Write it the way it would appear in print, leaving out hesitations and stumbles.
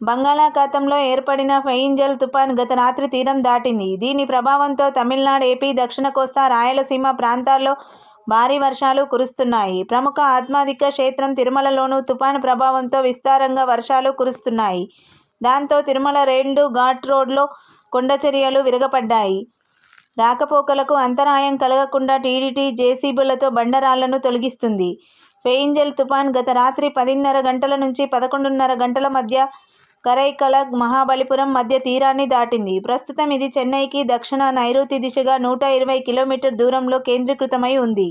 బంగాళాఖాతంలో ఏర్పడిన ఫెయింజల్ తుపాన్ గత రాత్రి తీరం దాటింది. దీని ప్రభావంతో తమిళనాడు, ఏపీ, దక్షిణ కోస్తా, రాయలసీమ ప్రాంతాల్లో భారీ వర్షాలు కురుస్తున్నాయి. ప్రముఖ ఆధ్యాత్మిక క్షేత్రం తిరుమలలోనూ తుపాను ప్రభావంతో విస్తారంగా వర్షాలు కురుస్తున్నాయి. దాంతో తిరుమల 2 ఘాట్ రోడ్లో కొండచరియలు విరగపడ్డాయి. రాకపోకలకు అంతరాయం కలగకుండా టీటీడీ జేసీబీలతో బండరాళ్లను తొలగిస్తుంది. ఫెయింజల్ తుపాన్ గత రాత్రి 10:30 గంటల నుంచి 11:30 గంటల మధ్య కరైకల్, మహాబలిపురం మధ్య తీరాన్ని దాటింది. ప్రస్తుతం ఇది చెన్నైకి దక్షిణ నైరుతి దిశగా 120 కిలోమీటర్ల దూరంలో కేంద్రీకృతమై ఉంది.